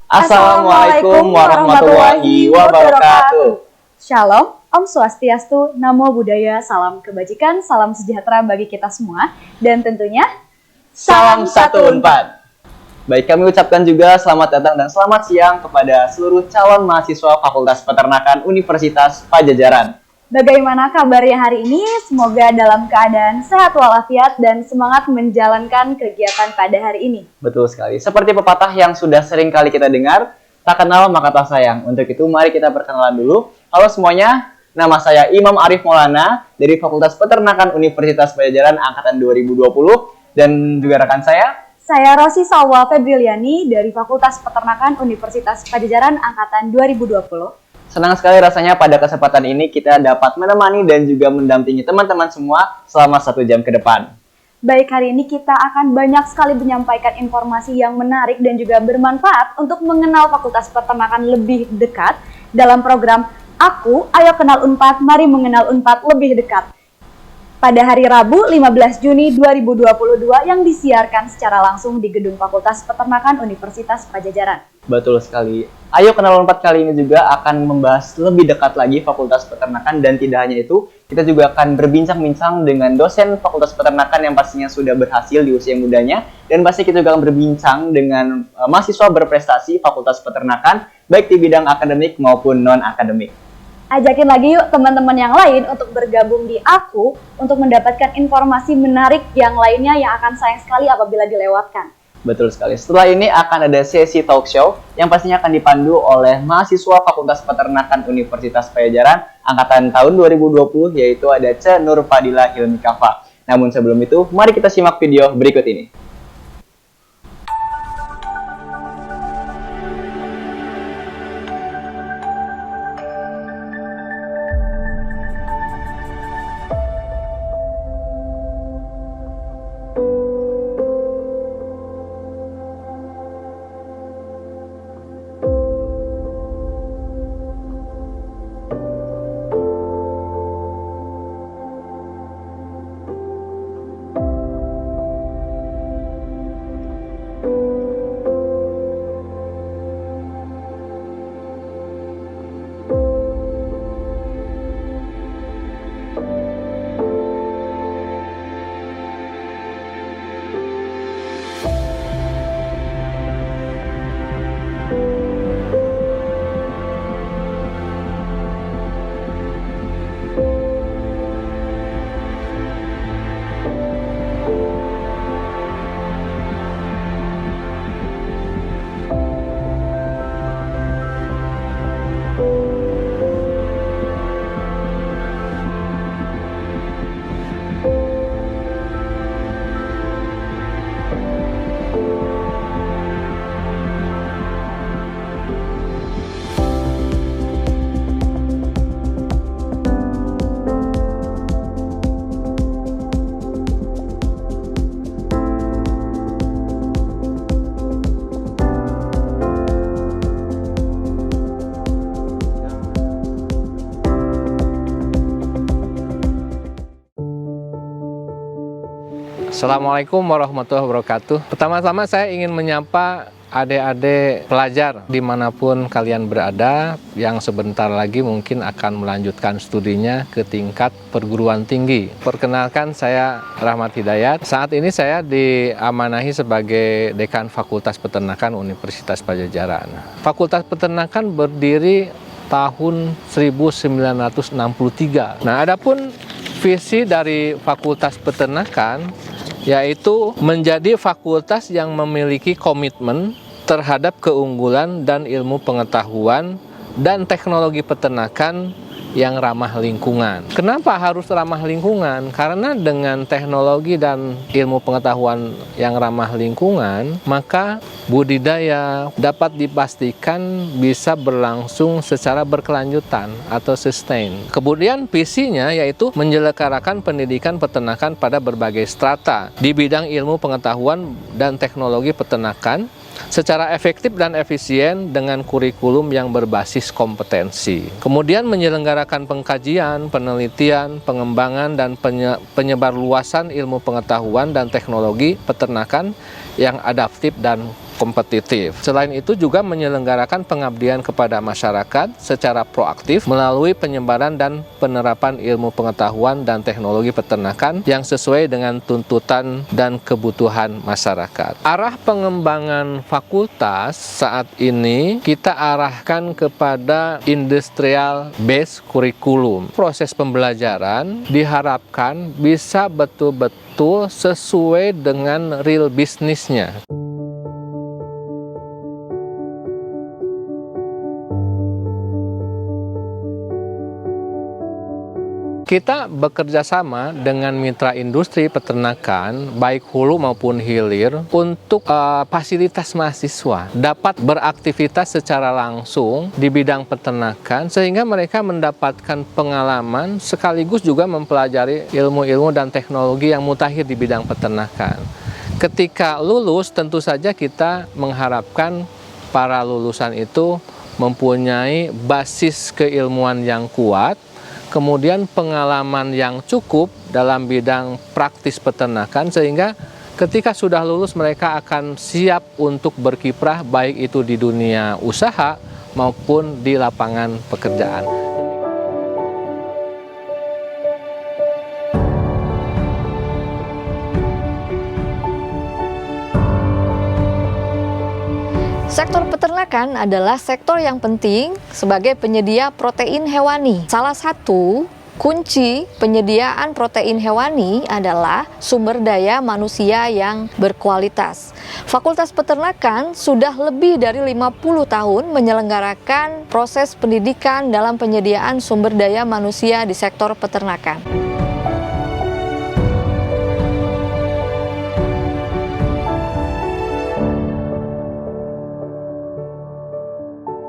Assalamualaikum warahmatullahi wabarakatuh. Shalom, Om Swastiastu, Namo Buddhaya, salam kebajikan, salam sejahtera bagi kita semua. Dan tentunya, Salam 1 Unpad. Baik, kami ucapkan juga selamat datang dan selamat siang kepada seluruh calon mahasiswa Fakultas Peternakan Universitas Padjadjaran. Bagaimana kabarnya hari ini? Semoga dalam keadaan sehat walafiat dan semangat menjalankan kegiatan pada hari ini. Betul sekali. Seperti pepatah yang sudah sering kali kita dengar, tak kenal maka tak sayang. Untuk itu, mari kita perkenalan dulu. Halo semuanya, nama saya Imam Arif Maulana dari Fakultas Peternakan Universitas Padjadjaran Angkatan 2020. Dan juga rekan saya Rosi Salwa Febriliani dari Fakultas Peternakan Universitas Padjadjaran Angkatan 2020. Senang sekali rasanya pada kesempatan ini kita dapat menemani dan juga mendampingi teman-teman semua selama 1 jam ke depan. Baik, hari ini kita akan banyak sekali menyampaikan informasi yang menarik dan juga bermanfaat untuk mengenal Fakultas Peternakan lebih dekat dalam program Aku, Ayo Kenal Unpad, Mari Mengenal Unpad Lebih Dekat. Pada hari Rabu 15 Juni 2022 yang disiarkan secara langsung di Gedung Fakultas Peternakan Universitas Padjadjaran. Betul sekali. Ayo Kenal Unpad kali ini juga akan membahas lebih dekat lagi Fakultas Peternakan, dan tidak hanya itu, kita juga akan berbincang-bincang dengan dosen Fakultas Peternakan yang pastinya sudah berhasil di usia mudanya, dan pasti kita juga akan berbincang dengan mahasiswa berprestasi Fakultas Peternakan baik di bidang akademik maupun non-akademik. Ajakin lagi yuk teman-teman yang lain untuk bergabung di Aku untuk mendapatkan informasi menarik yang lainnya yang akan sayang sekali apabila dilewatkan. Betul sekali. Setelah ini akan ada sesi talk show yang pastinya akan dipandu oleh mahasiswa Fakultas Peternakan Universitas Padjadjaran angkatan tahun 2020, yaitu ada Ce Nur Fadila Hilmi Kafa. Namun sebelum itu, mari kita simak video berikut ini. Assalamualaikum warahmatullahi wabarakatuh. Pertama-tama saya ingin menyapa adik-adik pelajar dimanapun kalian berada yang sebentar lagi mungkin akan melanjutkan studinya ke tingkat perguruan tinggi. Perkenalkan, saya Rahmat Hidayat. Saat ini saya diamanahi sebagai Dekan Fakultas Peternakan Universitas Padjadjaran. Fakultas Peternakan berdiri tahun 1963. Nah, adapun visi dari Fakultas Peternakan yaitu menjadi fakultas yang memiliki komitmen terhadap keunggulan dan ilmu pengetahuan dan teknologi peternakan yang ramah lingkungan. Kenapa harus ramah lingkungan? Karena dengan teknologi dan ilmu pengetahuan yang ramah lingkungan, maka budidaya dapat dipastikan bisa berlangsung secara berkelanjutan atau sustain. Kemudian visinya yaitu menyelenggarakan pendidikan peternakan pada berbagai strata di bidang ilmu pengetahuan dan teknologi peternakan secara efektif dan efisien dengan kurikulum yang berbasis kompetensi. Kemudian menyelenggarakan pengkajian, penelitian, pengembangan, dan penyebarluasan ilmu pengetahuan dan teknologi peternakan yang adaptif dan kompetitif. Selain itu juga menyelenggarakan pengabdian kepada masyarakat secara proaktif melalui penyebaran dan penerapan ilmu pengetahuan dan teknologi peternakan yang sesuai dengan tuntutan dan kebutuhan masyarakat. Arah pengembangan fakultas saat ini kita arahkan kepada industrial based curriculum. Proses pembelajaran diharapkan bisa betul-betul sesuai dengan real bisnisnya. Kita bekerja sama dengan mitra industri peternakan, baik hulu maupun hilir, untuk fasilitas mahasiswa dapat beraktivitas secara langsung di bidang peternakan, sehingga mereka mendapatkan pengalaman sekaligus juga mempelajari ilmu-ilmu dan teknologi yang mutakhir di bidang peternakan. Ketika lulus, tentu saja kita mengharapkan para lulusan itu mempunyai basis keilmuan yang kuat, kemudian pengalaman yang cukup dalam bidang praktis peternakan, sehingga ketika sudah lulus mereka akan siap untuk berkiprah baik itu di dunia usaha maupun di lapangan pekerjaan. Sektor peternakan adalah sektor yang penting sebagai penyedia protein hewani. Salah satu kunci penyediaan protein hewani adalah sumber daya manusia yang berkualitas. Fakultas Peternakan sudah lebih dari 50 tahun menyelenggarakan proses pendidikan dalam penyediaan sumber daya manusia di sektor peternakan.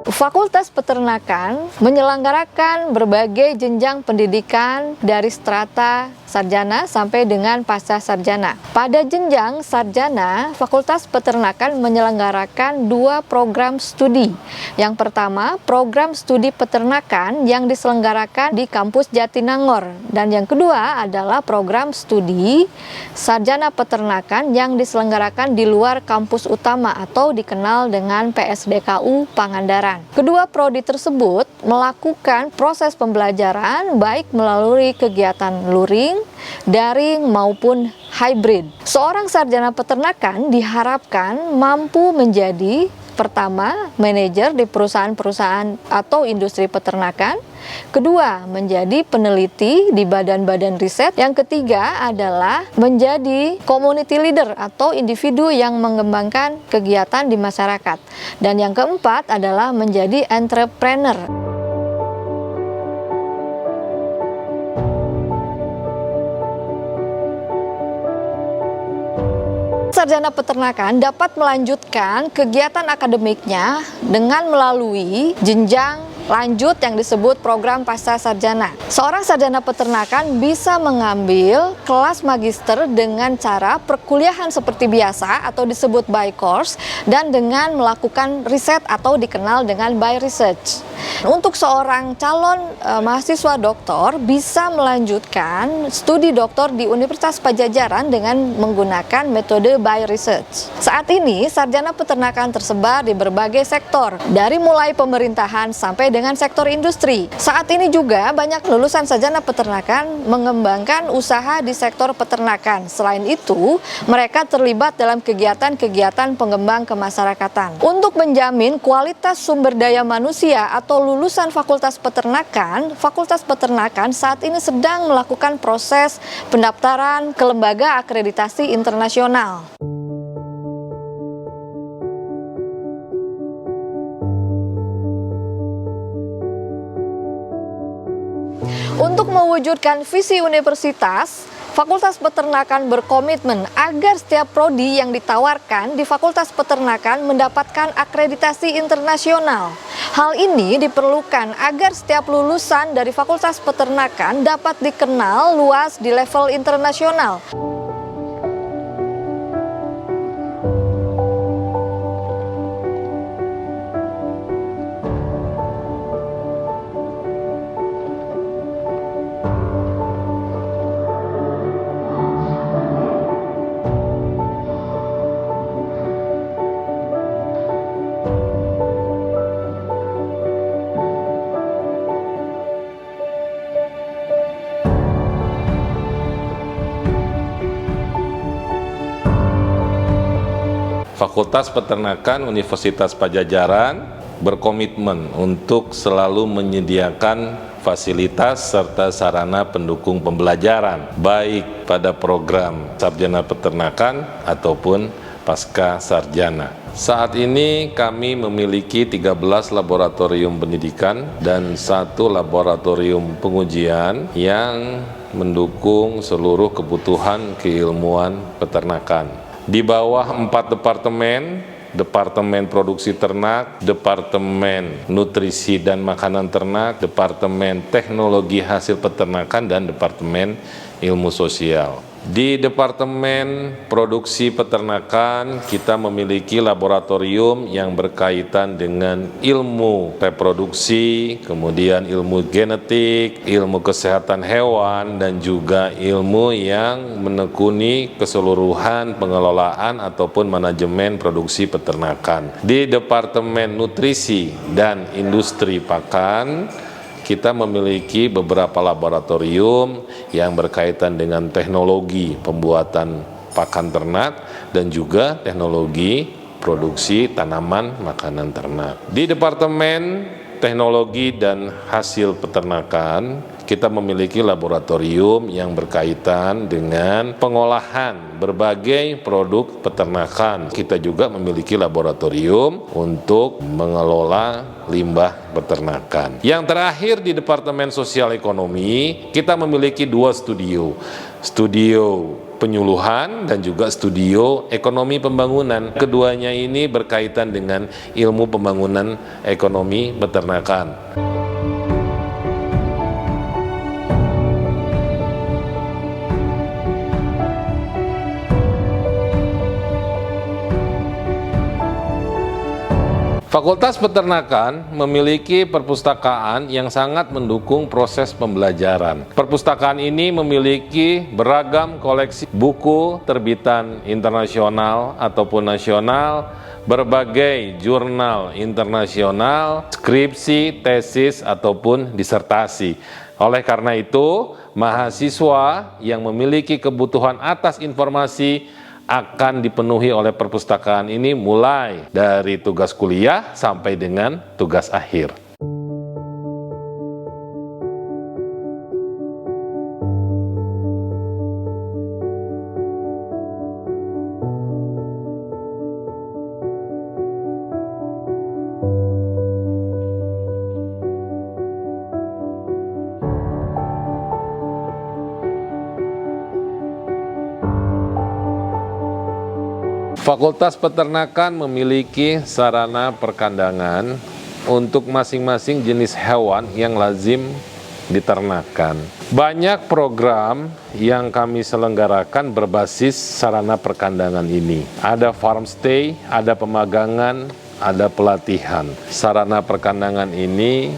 Fakultas Peternakan menyelenggarakan berbagai jenjang pendidikan dari strata sarjana sampai dengan pasca sarjana. Pada jenjang sarjana, Fakultas Peternakan menyelenggarakan 2 program studi. Yang pertama, program studi peternakan yang diselenggarakan di kampus Jatinangor, dan yang kedua adalah program studi sarjana peternakan yang diselenggarakan di luar kampus utama atau dikenal dengan PSDKU Pangandaran. Kedua prodi tersebut melakukan proses pembelajaran baik melalui kegiatan luring, daring maupun hybrid. Seorang sarjana peternakan diharapkan mampu menjadi pertama, manajer di perusahaan-perusahaan atau industri peternakan. Kedua, menjadi peneliti di badan-badan riset. Yang ketiga adalah menjadi community leader atau individu yang mengembangkan kegiatan di masyarakat. Dan yang keempat adalah menjadi entrepreneur. Sarjana peternakan dapat melanjutkan kegiatan akademiknya dengan melalui jenjang lanjut yang disebut program pasca sarjana. Seorang sarjana peternakan bisa mengambil kelas magister dengan cara perkuliahan seperti biasa atau disebut by course, dan dengan melakukan riset atau dikenal dengan by research. Untuk seorang calon mahasiswa doktor bisa melanjutkan studi doktor di Universitas Padjadjaran dengan menggunakan metode by research. Saat ini sarjana peternakan tersebar di berbagai sektor, dari mulai pemerintahan sampai dengan sektor industri. Saat ini juga banyak lulusan sarjana peternakan mengembangkan usaha di sektor peternakan. Selain itu, mereka terlibat dalam kegiatan-kegiatan pengembang kemasyarakatan. Untuk menjamin kualitas sumber daya manusia atau lulusan Fakultas Peternakan saat ini sedang melakukan proses pendaftaran ke lembaga akreditasi internasional. Untuk mewujudkan visi universitas, Fakultas Peternakan berkomitmen agar setiap prodi yang ditawarkan di Fakultas Peternakan mendapatkan akreditasi internasional. Hal ini diperlukan agar setiap lulusan dari Fakultas Peternakan dapat dikenal luas di level internasional. Fakultas Peternakan Universitas Padjadjaran berkomitmen untuk selalu menyediakan fasilitas serta sarana pendukung pembelajaran, baik pada program sarjana peternakan ataupun pasca sarjana. Saat ini kami memiliki 13 laboratorium pendidikan dan 1 laboratorium pengujian yang mendukung seluruh kebutuhan keilmuan peternakan. Di bawah 4 departemen, Departemen Produksi Ternak, Departemen Nutrisi dan Makanan Ternak, Departemen Teknologi Hasil Peternakan, dan Departemen Ilmu Sosial. Di Departemen Produksi Peternakan, kita memiliki laboratorium yang berkaitan dengan ilmu reproduksi, kemudian ilmu genetik, ilmu kesehatan hewan, dan juga ilmu yang menekuni keseluruhan pengelolaan ataupun manajemen produksi peternakan. Di Departemen Nutrisi dan Industri Pakan, kita memiliki beberapa laboratorium yang berkaitan dengan teknologi pembuatan pakan ternak dan juga teknologi produksi tanaman makanan ternak. Di Departemen Teknologi dan Hasil Peternakan, kita memiliki laboratorium yang berkaitan dengan pengolahan berbagai produk peternakan. Kita juga memiliki laboratorium untuk mengelola limbah peternakan. Yang terakhir di Departemen Sosial Ekonomi, kita memiliki 2 studio penyuluhan dan juga studio ekonomi pembangunan. Keduanya ini berkaitan dengan ilmu pembangunan ekonomi peternakan. Fakultas Peternakan memiliki perpustakaan yang sangat mendukung proses pembelajaran. Perpustakaan ini memiliki beragam koleksi buku terbitan internasional ataupun nasional, berbagai jurnal internasional, skripsi, tesis, ataupun disertasi. Oleh karena itu, mahasiswa yang memiliki kebutuhan atas informasi akan dipenuhi oleh perpustakaan ini mulai dari tugas kuliah sampai dengan tugas akhir. Fakultas Peternakan memiliki sarana perkandangan untuk masing-masing jenis hewan yang lazim diternakan. Banyak program yang kami selenggarakan berbasis sarana perkandangan ini. Ada farm stay, ada pemagangan, ada pelatihan. Sarana perkandangan ini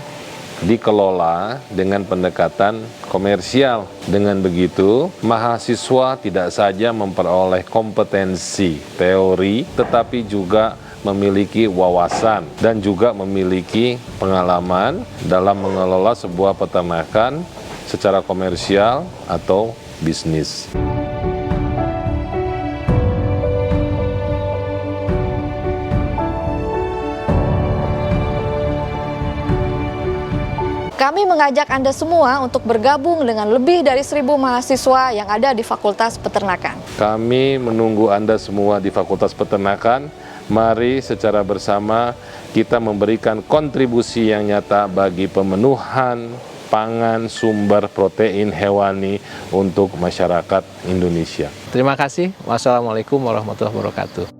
dikelola dengan pendekatan komersial. Dengan begitu, mahasiswa tidak saja memperoleh kompetensi teori, tetapi juga memiliki wawasan dan juga memiliki pengalaman dalam mengelola sebuah peternakan secara komersial atau bisnis. Kami mengajak Anda semua untuk bergabung dengan lebih dari 1.000 mahasiswa yang ada di Fakultas Peternakan. Kami menunggu Anda semua di Fakultas Peternakan. Mari secara bersama kita memberikan kontribusi yang nyata bagi pemenuhan pangan sumber protein hewani untuk masyarakat Indonesia. Terima kasih. Wassalamualaikum warahmatullahi wabarakatuh.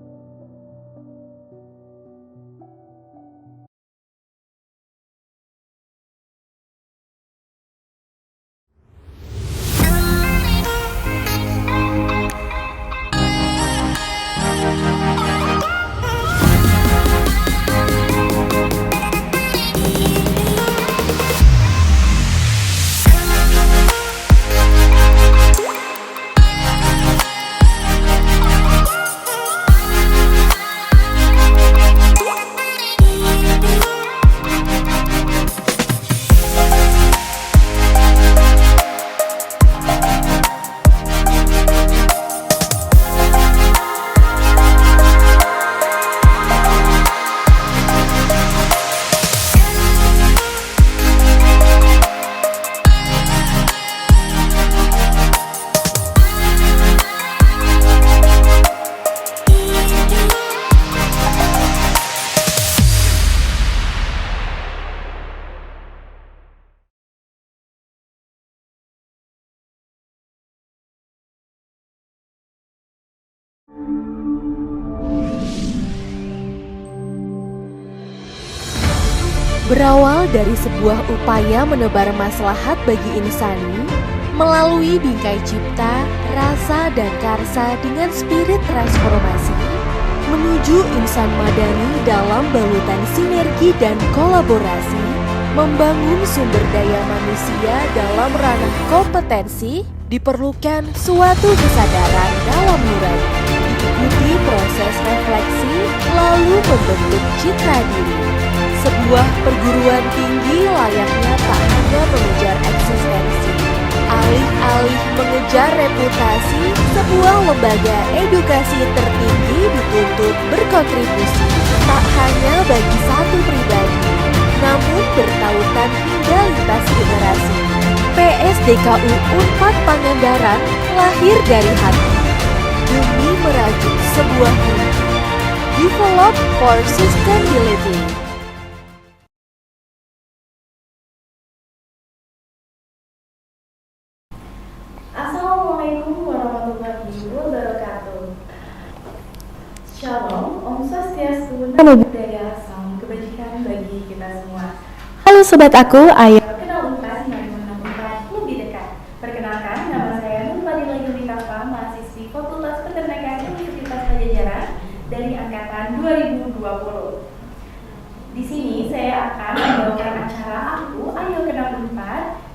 Berawal dari sebuah upaya menebar maslahat bagi insani, melalui bingkai cipta, rasa, dan karsa dengan spirit transformasi, menuju insan madani dalam balutan sinergi dan kolaborasi, membangun sumber daya manusia dalam ranah kompetensi, diperlukan suatu kesadaran dalam nurani, diikuti proses refleksi, lalu membentuk citra diri. Sebuah perguruan tinggi layaknya tak hanya mengejar eksistensi, alih-alih mengejar reputasi, sebuah lembaga edukasi tertinggi dituntut berkontribusi tak hanya bagi satu pribadi, namun bertautan hingga lintas generasi. PSDKU Unpad Pangandaran lahir dari hati demi merajut sebuah mimpi. Develop for Sustainability. Assalamualaikum warahmatullahi wabarakatuh. Shalom, Om Swastiastu, Namo Buddhaya, salam kebajikan bagi kita semua. Halo sobat aku, ayo Kenal Unpad, mari mengenal Unpad lebih dekat. Perkenalkan, nama saya Nurfadila Yulikafa, mahasiswi Fakultas Peternakan Universitas Padjadjaran dari angkatan 2020. Di sini saya akan membawakan acara Aku Ayo Kenal Unpad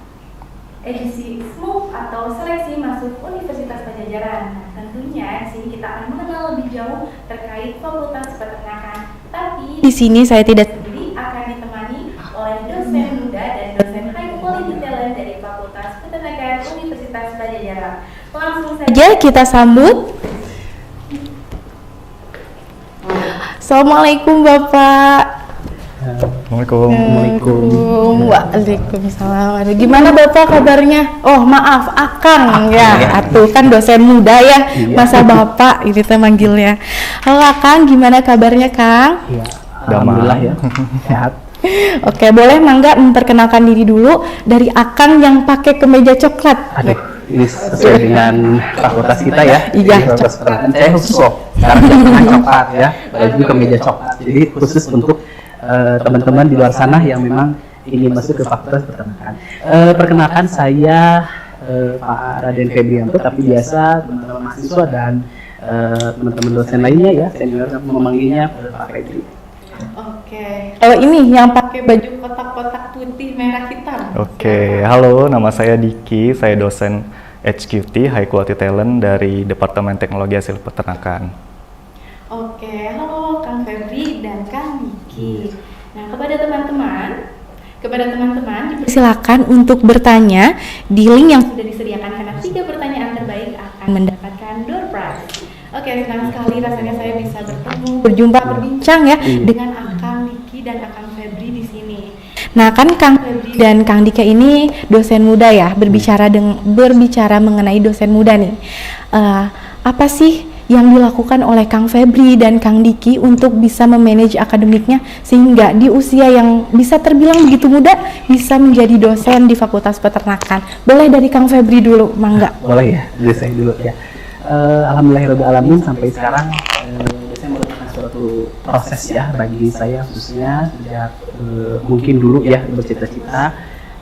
edisi SMUP atau seleksi masuk Universitas Padjadjaran. Nah, tentunya di sini kita akan mengenal lebih jauh terkait Fakultas Peternakan. Tapi di sini saya tidak sendiri akan ditemani oleh dosen muda dan dosen high quality talent dari Fakultas Peternakan Universitas Padjadjaran. Langsung saja kita sambut. Assalamualaikum Bapak. Waalaikumsalam. Gimana Bapak kabarnya? Oh maaf, Akang ya. Atuh kan dosen muda ya. Masa Bapak ini teh manggilnya. Halo Akang, gimana kabarnya Kang? Iya. Alhamdulillah ya. Sehat. Oke, boleh mangga memperkenalkan diri dulu dari Akang yang pakai kemeja coklat. Aduh, ini sesuai dengan fakultas kita ya. Iya, fakultas peternakan. Saya khusus loh. Karena jangan coklat ya. Baju kemeja coklat. Jadi khusus untuk teman-teman di luar sana yang memang ingin masuk ke fakultas peternakan. Perkenalkan saya Pak Raden Febrianto, tapi biasa teman-teman mahasiswa dan teman-teman dosen lainnya ya senior memanggilnya Pak Febri. Oke. Kalau ini yang pakai baju Kotak-kotak putih merah hitam. Oke, halo, nama saya Diki, saya dosen HQT High Quality Talent dari Departemen Teknologi Hasil Peternakan. Oke, halo Kang Febri dan Kang Diki. Nah, kepada teman-teman silakan untuk bertanya di link yang sudah disediakan karena 3 pertanyaan terbaik akan mendapatkan door prize. Oke, senang sekali rasanya saya bisa berjumpa berbincang ya dengan Akang Diki dan Akang Febri di sini. Nah kan Kang Febri dan Kang Dika ini dosen muda ya, berbicara mengenai dosen muda nih. Apa sih yang dilakukan oleh Kang Febri dan Kang Diki untuk bisa memanage akademiknya sehingga di usia yang bisa terbilang begitu muda bisa menjadi dosen di Fakultas Peternakan? Boleh dari Kang Febri dulu, mangga. Boleh ya, dari saya dulu ya. Alhamdulillahirrahmanirrahim sampai sekarang saya merupakan suatu proses ya bagi saya khususnya sejak mungkin dulu ya bercita-cita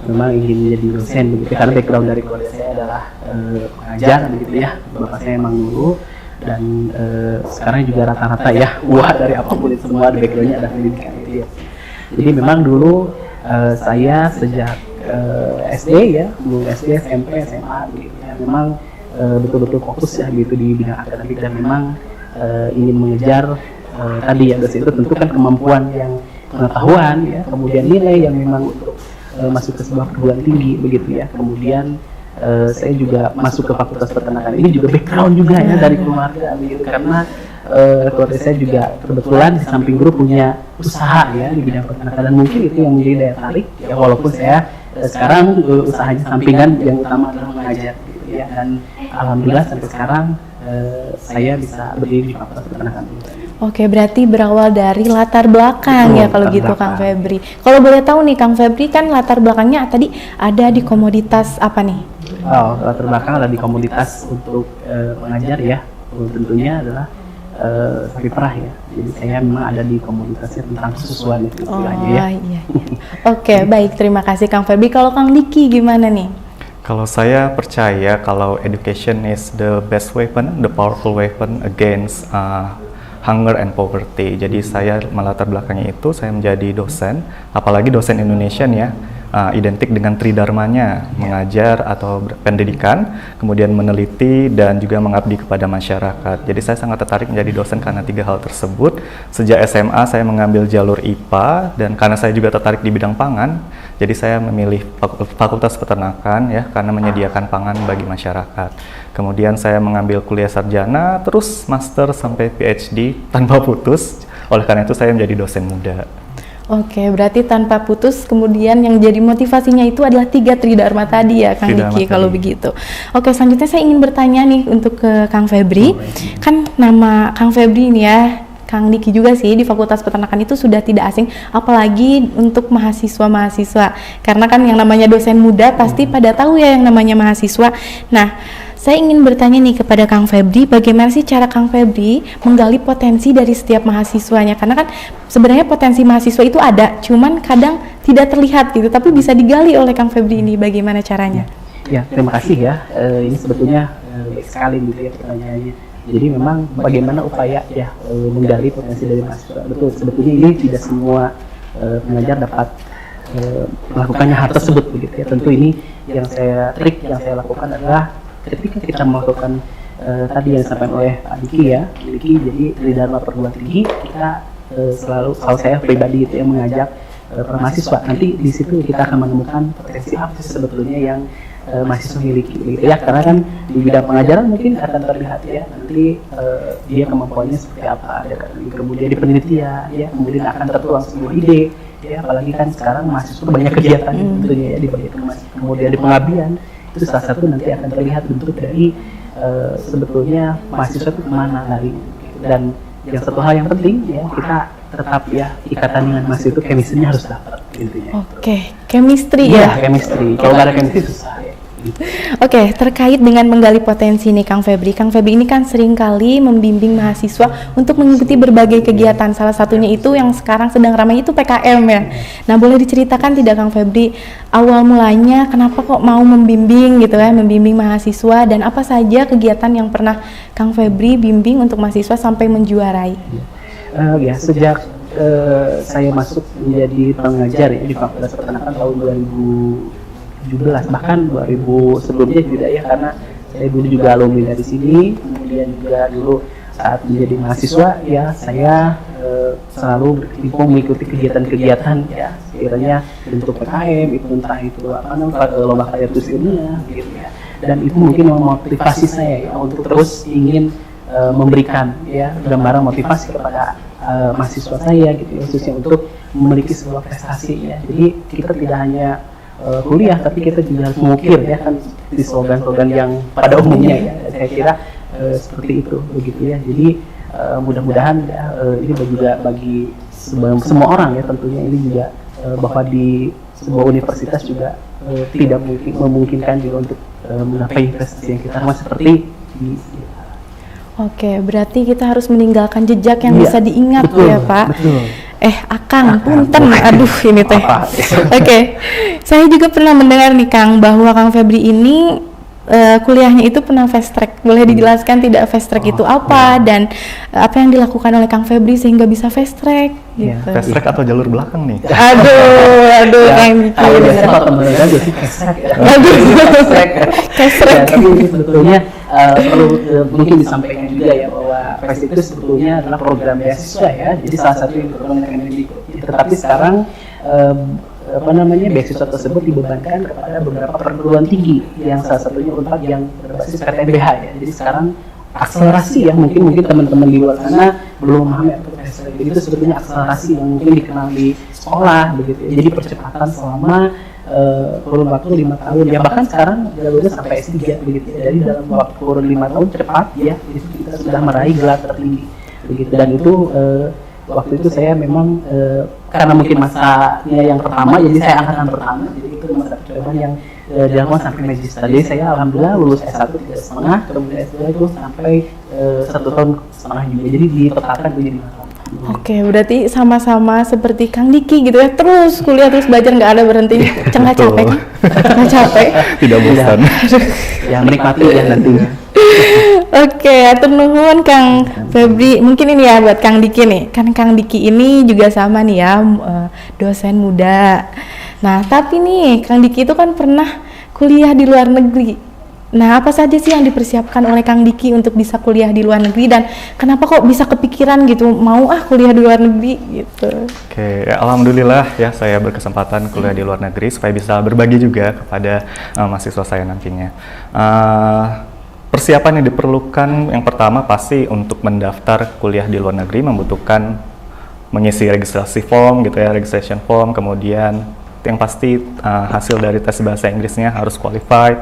memang ingin menjadi dosen begitu, karena background dari keluarga saya adalah pengajar begitu ya. Bapak saya memang guru dan sekarang juga rata-rata ya dari apapun itu semua di backgroundnya ada pendidikan itu ya. Jadi memang dulu saya sejak SD ya, dulu SD, SMP, SMA gitu ya, memang betul-betul fokus ya gitu di bidang akademik dan memang ingin mengejar tadi ya dosen itu tentu kan kemampuan yang pengetahuan ya, kemudian nilai yang memang untuk masuk ke sebuah perguruan tinggi begitu ya. Kemudian saya juga masuk ke Fakultas Peternakan ini juga background juga ya dari keluarga begitu, karena keluarga saya juga kebetulan di samping guru punya usaha ya di bidang peternakan dan mungkin itu yang menjadi daya tarik ya, walaupun saya sekarang usahanya sampingan yang utama adalah mengajar gitu ya. Dan alhamdulillah sampai sekarang saya bisa berdiri di Fakultas Peternakan. Oke, berarti berawal dari latar belakang ya kalau gitu Kang Febri. Kalau boleh tahu nih Kang Febri kan latar belakangnya tadi ada di komoditas apa nih? Oh, latar belakang ada di komoditas untuk mengajar ya. Tentunya adalah sapi perah ya. Jadi saya memang ada di komunitasnya tentang kesusuan itu istilahnya ya. Iya. Oke, baik, terima kasih Kang Febri. Kalau Kang Diki gimana nih? Kalau saya percaya kalau education is the best weapon, the powerful weapon against hunger and poverty. Jadi saya melatar belakangnya itu saya menjadi dosen, apalagi dosen Indonesian ya, identik dengan tridharmanya, mengajar atau pendidikan, kemudian meneliti dan juga mengabdi kepada masyarakat. Jadi saya sangat tertarik menjadi dosen karena 3 hal tersebut. Sejak SMA saya mengambil jalur IPA dan karena saya juga tertarik di bidang pangan, jadi saya memilih Fakultas Peternakan ya karena menyediakan pangan bagi masyarakat. Kemudian saya mengambil kuliah sarjana, terus master sampai PhD tanpa putus. Oleh karena itu saya menjadi dosen muda. Oke, berarti tanpa putus, kemudian yang jadi motivasinya itu adalah 3 tridharma tadi ya, Kang Diki, kalau begitu. Oke, selanjutnya saya ingin bertanya nih untuk ke Kang Febri. Kan nama Kang Febri ini ya, Kang Diki juga sih di Fakultas Peternakan itu sudah tidak asing, apalagi untuk mahasiswa-mahasiswa. Karena kan yang namanya dosen muda pasti pada tahu ya yang namanya mahasiswa. Nah, saya ingin bertanya nih kepada Kang Febri, bagaimana sih cara Kang Febri menggali potensi dari setiap mahasiswanya? Karena kan sebenarnya potensi mahasiswa itu ada, cuman kadang tidak terlihat gitu, tapi bisa digali oleh Kang Febri ini, bagaimana caranya? Ya, terima kasih ya. Ini sebetulnya baik sekali gitu ya pertanyaannya. Jadi memang bagaimana upaya ya menggali potensi dari mahasiswa. Betul, sebetulnya ini tidak semua pengajar dapat melakukannya hal tersebut begitu ya. Tentu ini yang saya lakukan adalah ketika kita melakukan tadi yang disampaikan oleh Pak Diki ya, jadi tridharma perguruan tinggi kita selalu saya pribadi itu yang mengajak para mahasiswa. Nanti di situ kita akan menemukan potensi apa sih sebetulnya yang mahasiswa miliki, gitu ya. Karena kan di bidang pengajaran mungkin akan terlihat ya nanti dia kemampuannya seperti apa, kemudian di penelitian ya, kemudian akan tertuang sebuah ide ya, apalagi kan sekarang mahasiswa banyak kegiatan tentunya ya di kemudian di pengabdian. Itu salah satu nanti akan terlihat bentuk dari sebetulnya mahasiswa itu kemana larinya. Dan yang satu hal yang penting ya, kita tetap ya ikatan dengan mahasiswa itu chemistry-nya harus dapat intinya. Oke, chemistry ya. Chemistry. Kalau nggak ada chemistry susah ya. Oke, terkait dengan menggali potensi nih Kang Febri. Kang Febri ini kan seringkali membimbing mahasiswa untuk mengikuti berbagai kegiatan. Salah satunya itu yang sekarang sedang ramai itu PKM ya. Nah, boleh diceritakan tidak Kang Febri awal mulanya kenapa kok mau membimbing gitu ya, membimbing mahasiswa, dan apa saja kegiatan yang pernah Kang Febri bimbing untuk mahasiswa sampai menjuarai? Ya, sejak saya masuk menjadi pengajar ya di Fakultas Peternakan tahun 2017, bahkan 2000 sebelumnya juga ya, karena saya dulu juga alumni dari sini, kemudian juga dulu saat menjadi mahasiswa ya saya selalu berkecimpung mengikuti kegiatan-kegiatan ya, sekiranya bentuk PKM itu entah itu apa namanya lomba karya tulis ilmiah gitu ya, dan itu mungkin memotivasi saya ya untuk terus ingin memberikan ya gambaran motivasi kepada mahasiswa saya gitu ya, khususnya untuk memiliki sebuah prestasi ya. Jadi kita tidak hanya kuliah, tapi kita juga harus mengukir ya kan di slogan-slogan yang pada umumnya ya. Saya kira seperti itu begitu ya. Jadi mudah-mudahan ya, ini juga bagi semua orang ya tentunya ini juga bahwa di sebuah universitas juga tidak memungkinkan juga untuk menggapai prestasi yang kita harus seperti di. Oke, berarti kita harus meninggalkan jejak yang bisa diingat betul, ya Pak. Betul. Akang, punten, aduh ini teh. Oke, saya juga pernah mendengar nih Kang bahwa Kang Febri ini kuliahnya itu pernah fast track. Boleh dijelaskan tidak fast track itu apa dan apa yang dilakukan oleh Kang Febri sehingga bisa fast track? Gitu. Fast track atau jalur belakang nih? Aduh, Kang Diki. Biasanya kalau teman-teman jadi fast track. Fast track. Tapi ini sebetulnya perlu mungkin disampaikan juga ya bahwa FAST itu sebetulnya adalah program beasiswa ya. Jadi salah satu yang diprogram oleh Kemendikbud. Tetapi sekarang beasiswa tersebut dibebankan kepada beberapa perguruan tinggi yang salah satunya Unpad yang berbasis PTNBH ya. Jadi sekarang akselerasi ya, mungkin teman-teman di luar sana belum memahami apa itu. Jadi itu sebetulnya akselerasi yang mungkin dikenal di sekolah begitu ya. Jadi percepatan selama kurun waktu 5 tahun ya, bahkan sekarang jalurnya sampai S3 begitu ya. Jadi dalam waktu kurun 5 tahun cepat ya, itu kita sudah meraih gelar tertinggi begitu. Dan itu waktu itu saya memang karena mungkin masanya yang pertama, jadi saya angkatan pertama, jadi itu masa percobaan yang dilakukan sampai magister. Jadi saya alhamdulillah lulus S1 3,5, kemudian S2 itu sampai 1,5 tahun juga. Jadi ditotalkan menjadi 5 tahun. Oke, berarti sama-sama seperti Kang Diki gitu ya, terus kuliah terus belajar nggak ada berhenti. Nggak capek kan? Nggak capek. Tidak bosan. Ya menikmati ya nantinya. Oke, atur nuhun Kang Febri. Mungkin ini ya buat Kang Diki nih. Kan Kang Diki ini juga sama nih ya, dosen muda. Nah, tapi nih Kang Diki itu kan pernah kuliah di luar negeri. Nah, apa saja sih yang dipersiapkan oleh Kang Diki untuk bisa kuliah di luar negeri, dan kenapa kok bisa kepikiran gitu mau kuliah di luar negeri gitu? Oke, ya, alhamdulillah ya saya berkesempatan kuliah di luar negeri supaya bisa berbagi juga kepada mahasiswa saya nantinya. Persiapan yang diperlukan yang pertama pasti untuk mendaftar kuliah di luar negeri membutuhkan mengisi registrasi form gitu ya, registration form, kemudian yang pasti hasil dari tes bahasa Inggrisnya harus qualified,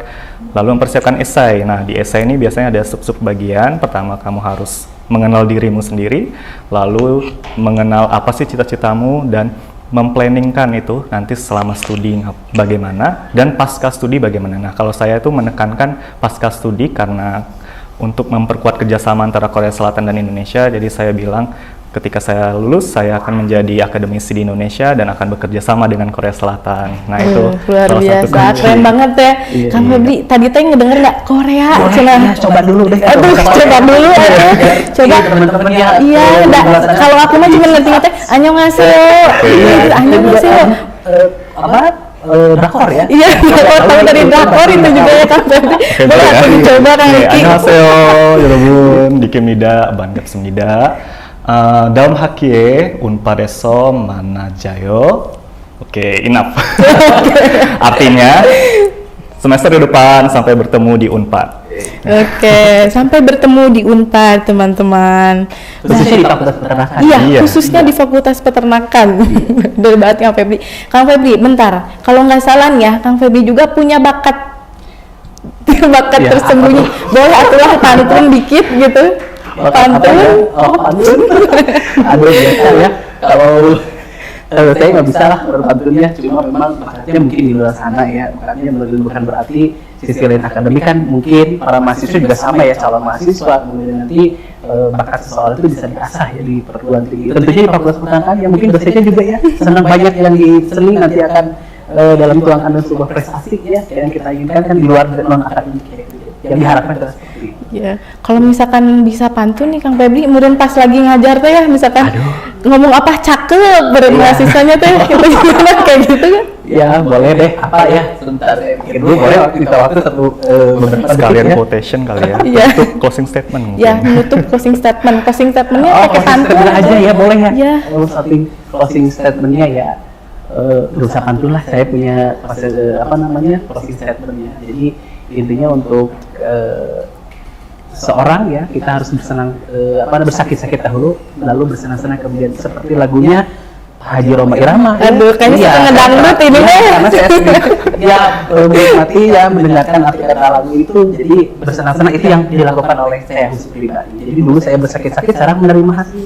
lalu mempersiapkan esai. Nah, di esai ini biasanya ada sub-sub bagian. Pertama, kamu harus mengenal dirimu sendiri, lalu mengenal apa sih cita-citamu dan memplanningkan itu nanti selama studi bagaimana dan pasca studi bagaimana. Nah, kalau saya itu menekankan pasca studi karena untuk memperkuat kerjasama antara Korea Selatan dan Indonesia, jadi saya bilang ketika saya lulus, saya akan menjadi akademisi di Indonesia dan akan bekerja sama dengan Korea Selatan. Nah, itu luar biasa, keren banget ya. Iya, Kang Febri, tadi teh ngedenger nggak Korea? Ya, coba dulu deh. Aduh, coba dulu coba. Teman-teman ya. Iya, kalau aku mah cuma ngerti annyeonghaseyo. Annyeonghaseyo. Apa? Drakor ya? Iya, drakor, tahu dari drakor itu juga ya Kang Febri. Boleh aku dicoba Kang Diki. Annyeonghaseyo, 여러분. Dikemida, 반갑습니다. 다음 학기에 운빨에서 만나자요. Oke, enough. Artinya semester depan sampai bertemu di Unpad. Oke, sampai bertemu di Unpad, teman-teman. Khususnya di Fakultas Peternakan. Iya, khususnya di Fakultas Peternakan. Betul banget Kang Febri. Kang Febri, bentar. Kalau nggak salah nih ya, Kang Febri juga punya bakat Ya, tersembunyi. Boleh atulah pantun dikit gitu. Pantun? Oh, pantun. Aduh, biasa ya. Kalau saya nggak bisa lah berpantunnya, cuma memang bakatnya mungkin di luar sana ya. Bakatnya bukan berarti sisi lain akademik kan mungkin para mahasiswa juga sama ya, calon mahasiswa. Kemudian nanti bakat seseorang itu bisa diasah ya di perguruan tinggi. Tentunya di Fakultas Peternakan yang mungkin dosennya juga ya senang banyak yang di seni nanti akan dalam tuangkan sebuah prestasi ya yang kita inginkan kan di luar non akademik ya. Yang diharapkan adalah seperti itu. Ya, kalau misalkan bisa pantun nih Kang Febri, kemudian pas lagi ngajar tuh ya, misalkan ngomong apa cakep mahasiswanya tuh, kita gimana kayak gitu kan? Ya boleh deh, apa ya? Sebentar saya pikir dulu, boleh kita waktu satu beberapa Sekalian detik ya. quotation kali ya. Iya. Untuk closing statement mungkin. Ya, menutup closing statement. Closing statementnya pakai closing pantun statement aja ya, boleh ya. Iya. Kalau closing statementnya ya nggak usah pantun lah, saya punya closing statementnya. Jadi intinya untuk seorang ya kita harus bersakit-sakit dahulu, lalu bersenang-senang kemudian, seperti lagunya Haji Roma Irama. Aduh, kayaknya suka ngedangdut ini deh. Karena saya sendiri menikmati ya mendengarkan arti kata lagu itu, jadi bersenang-senang itu yang dilakukan oleh saya khusus pribadi. Jadi dulu saya bersakit-sakit, sekarang menerima hasil.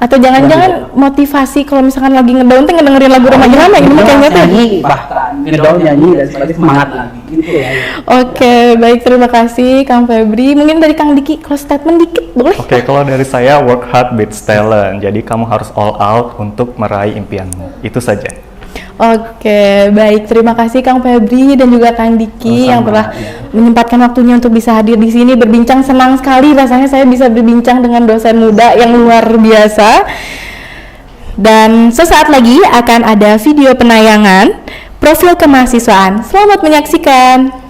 Atau jangan-jangan motivasi kalau misalkan lagi ngedown tuh ngedengerin lagu Roma Irama ini mah kayaknya tuh. Nyanyi, bahkan ngedown nyanyi dan sebagainya, semangat lagi gitu ya. Oke, baik, terima kasih Kang Febri. Mungkin dari Kang Diki close statement dikit boleh? Oke, kalau dari saya work hard beats talent. Jadi kamu harus all out untuk meraih impianmu. Itu saja. Oke, baik. Terima kasih Kang Febri dan juga Kang Diki yang telah menyempatkan waktunya untuk bisa hadir di sini berbincang. Senang sekali rasanya saya bisa berbincang dengan dosen muda yang luar biasa. Dan sesaat lagi akan ada video penayangan profil kemahasiswaan. Selamat menyaksikan.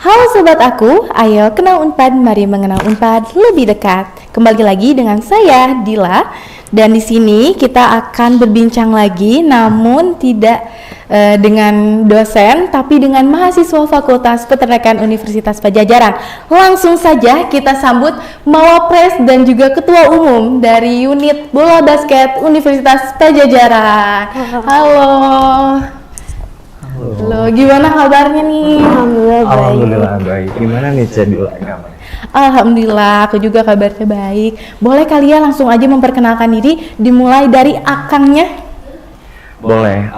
Halo sobat aku, ayo kenal Unpad, mari mengenal Unpad lebih dekat. Kembali lagi dengan saya Dila, dan di sini kita akan berbincang lagi, namun tidak dengan dosen, tapi dengan mahasiswa Fakultas Peternakan Universitas Padjadjaran. Langsung saja kita sambut Mawapres dan juga Ketua Umum dari Unit Bola Basket Universitas Padjadjaran. Halo. Halo, gimana kabarnya nih? Alhamdulillah baik. Gimana nih Cedula kabarnya? Alhamdulillah, aku juga kabarnya baik. Boleh kalian langsung aja memperkenalkan diri, dimulai dari akangnya? Boleh.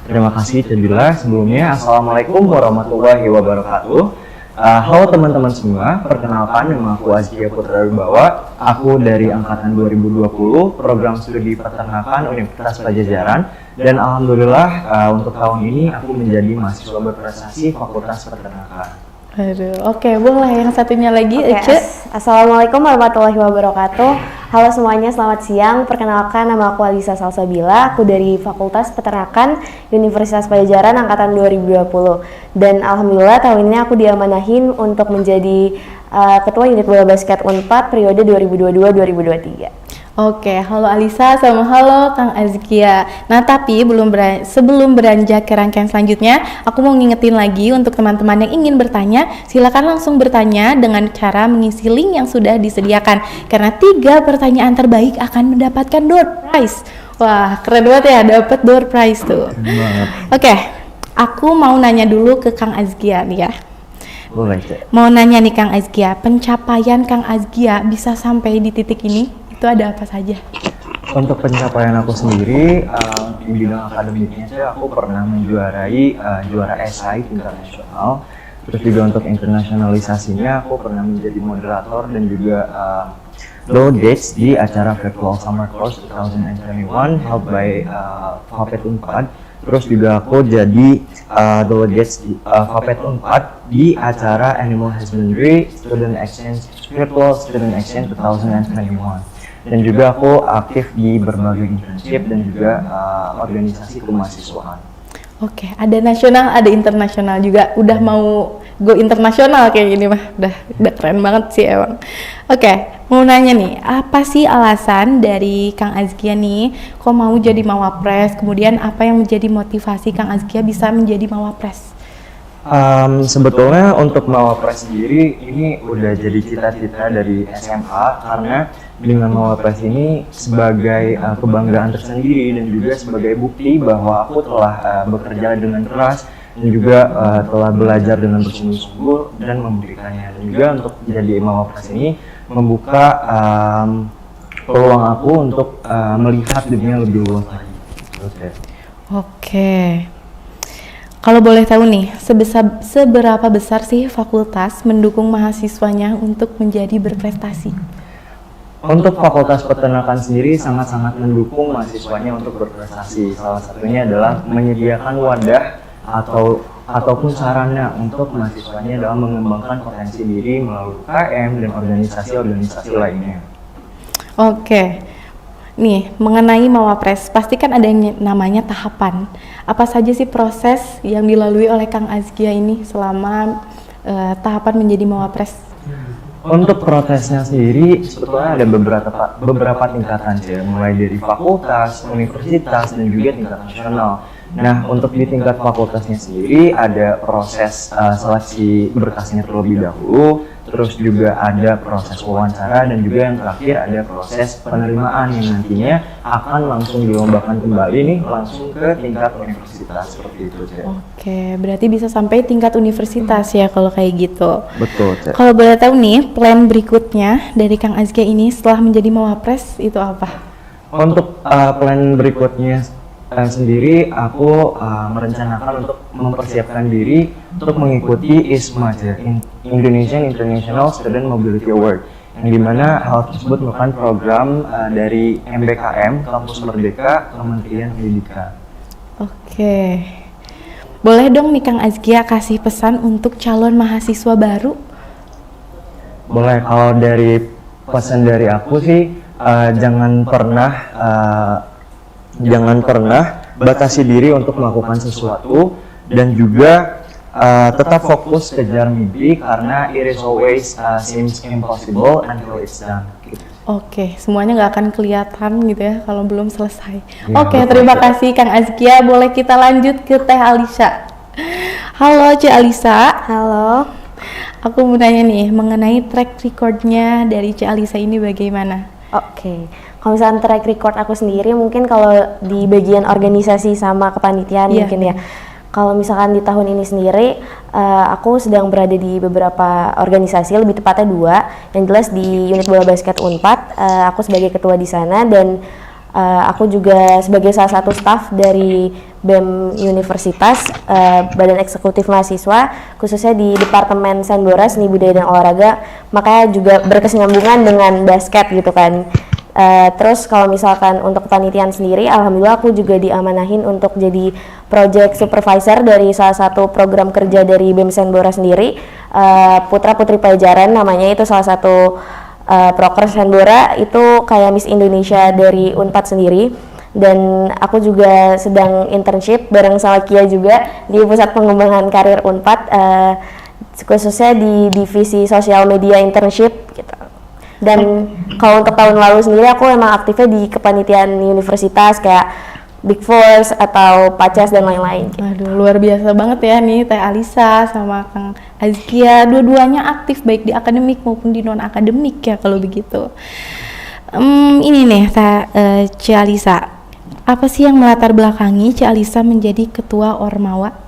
Terima kasih Cedula. Sebelumnya, Assalamualaikum warahmatullahi wabarakatuh. Halo teman-teman semua, perkenalkan nama aku Azkia Putra Wibawa. Aku dari angkatan 2020, program studi peternakan Universitas Padjadjaran. Dan alhamdulillah untuk tahun ini aku menjadi mahasiswa berprestasi Fakultas Peternakan. Aduh, oke, boleh yang satunya lagi, Ece. Assalamualaikum warahmatullahi wabarakatuh. Halo semuanya, selamat siang. Perkenalkan, nama aku Alisa Salsabila. Aku dari Fakultas Peternakan Universitas Padjadjaran angkatan 2020. Dan alhamdulillah tahun ini aku diamanahin untuk menjadi Ketua Unit Bola Basket Unpad periode 2022-2023. Oke, halo Alisa, sama halo Kang Azkia. Nah, tapi sebelum beranjak ke rangkaian selanjutnya, aku mau ngingetin lagi untuk teman-teman yang ingin bertanya, silakan langsung bertanya dengan cara mengisi link yang sudah disediakan. Karena 3 pertanyaan terbaik akan mendapatkan door prize. Wah, keren banget ya, dapat door prize tuh. Oke, aku mau nanya dulu ke Kang Azkia nih ya. Boleh, Cek. Mau nanya nih Kang Azkia, pencapaian Kang Azkia bisa sampai di titik ini? Itu ada apa saja? Untuk pencapaian aku sendiri, di bidang akademiknya aku pernah menjuarai juara esai tingkat nasional. Terus juga untuk internasionalisasinya aku pernah menjadi moderator dan juga delegates di acara Virtual Summer Course 2021 held by Fapet Unpad. Terus juga aku jadi delegates di Fapet Unpad di acara Animal Husbandry Student Exchange Virtual Student Exchange 2021. Dan juga aku aktif di berbagai internship dan juga organisasi kemahasiswaan. Oke, ada nasional, ada internasional juga. Udah mau go internasional kayak gini mah, udah keren banget sih emang. Oke, mau nanya nih, apa sih alasan dari Kang Azkia nih, kok mau jadi Mawapres? Kemudian apa yang menjadi motivasi Kang Azkia bisa menjadi Mawapres? Sebetulnya untuk Mawapres sendiri ini udah jadi cita-cita dari SMA, karena dengan Mawapres ini sebagai kebanggaan tersendiri dan juga sebagai bukti bahwa aku telah bekerja dengan keras dan juga telah belajar dengan bersungguh-sungguh dan memberikannya. Dan juga untuk jadi Mawapres ini membuka peluang aku untuk melihat dunia lebih luas lagi. Oke. Kalau boleh tahu nih, seberapa besar sih fakultas mendukung mahasiswanya untuk menjadi berprestasi? Untuk Fakultas Peternakan sendiri sangat-sangat mendukung mahasiswanya untuk berprestasi. Salah satunya adalah menyediakan wadah ataupun sarana untuk mahasiswanya dalam mengembangkan potensi diri melalui UKM dan organisasi-organisasi lainnya. Oke. Nih, mengenai Mawapres, pasti kan ada yang namanya tahapan. Apa saja sih proses yang dilalui oleh Kang Azkia ini selama tahapan menjadi Mawapres? Untuk prosesnya sendiri, sebetulnya ada beberapa tingkatan sih, mulai dari fakultas, universitas, dan juga tingkat nasional. Nah, untuk di tingkat fakultasnya sendiri ada proses seleksi berkasnya terlebih dahulu, terus juga ada proses wawancara, dan juga yang terakhir ada proses penerimaan yang nantinya akan langsung dilombakan kembali nih langsung ke tingkat universitas seperti itu, Cek. Oke, berarti bisa sampai tingkat universitas ya kalau kayak gitu. Betul, Cek. Kalau boleh tahu nih, plan berikutnya dari Kang Azkia ini setelah menjadi Mawapres itu apa? Untuk plan berikutnya sendiri aku merencanakan untuk mempersiapkan diri untuk mengikuti ISMA, Indonesian International Student Mobility Award, yang dimana hal tersebut merupakan program dari MBKM Kampus Merdeka Kementerian Pendidikan. Oke, boleh dong nih Kang Azkia kasih pesan untuk calon mahasiswa baru? Boleh. Kalau dari pesan dari aku sih jangan pernah batasi diri untuk melakukan sesuatu, dan juga tetap fokus kejar mimpi karena it is always seems impossible until it's done. Gitu. Oke, semuanya nggak akan kelihatan gitu ya kalau belum selesai. Ya, Oke, betul. terima kasih Kang Azkia. Boleh kita lanjut ke Teh Alisa. Halo Cik Alisa. Halo. Aku mau nanya nih mengenai track recordnya dari Cik Alisa ini bagaimana? Oke. Kalau misalnya track record aku sendiri mungkin kalau di bagian organisasi sama kepanitiaan mungkin ya. Kalau misalkan di tahun ini sendiri, aku sedang berada di beberapa organisasi, lebih tepatnya 2. Yang jelas di unit bola basket Unpad, aku sebagai ketua di sana dan aku juga sebagai salah satu staf dari BEM Universitas, Badan Eksekutif Mahasiswa, khususnya di Departemen Sanbora Seni Budaya dan Olahraga, makanya juga berkesinambungan dengan basket gitu kan. Terus kalau misalkan untuk kepanitiaan sendiri, alhamdulillah aku juga diamanahin untuk jadi project supervisor dari salah satu program kerja dari BEM Sanbora sendiri, Putra Putri Pajajaran namanya, itu salah satu proker Sanbora, itu kayak Miss Indonesia dari Unpad sendiri. Dan aku juga sedang internship bareng sama Kia juga di Pusat Pengembangan Karir Unpad, khususnya di divisi sosial media internship gitu. Dan kalau untuk tahun lalu sendiri aku emang aktifnya di kepanitiaan universitas kayak Big Force atau Pacas dan lain-lain. Aduh, luar biasa banget ya nih Teh Alisa sama Kang Azkia. Dua-duanya aktif baik di akademik maupun di non-akademik ya kalau begitu. Ini nih Cik Alisa, apa sih yang melatar belakangi Cik Alisa menjadi ketua Ormawa?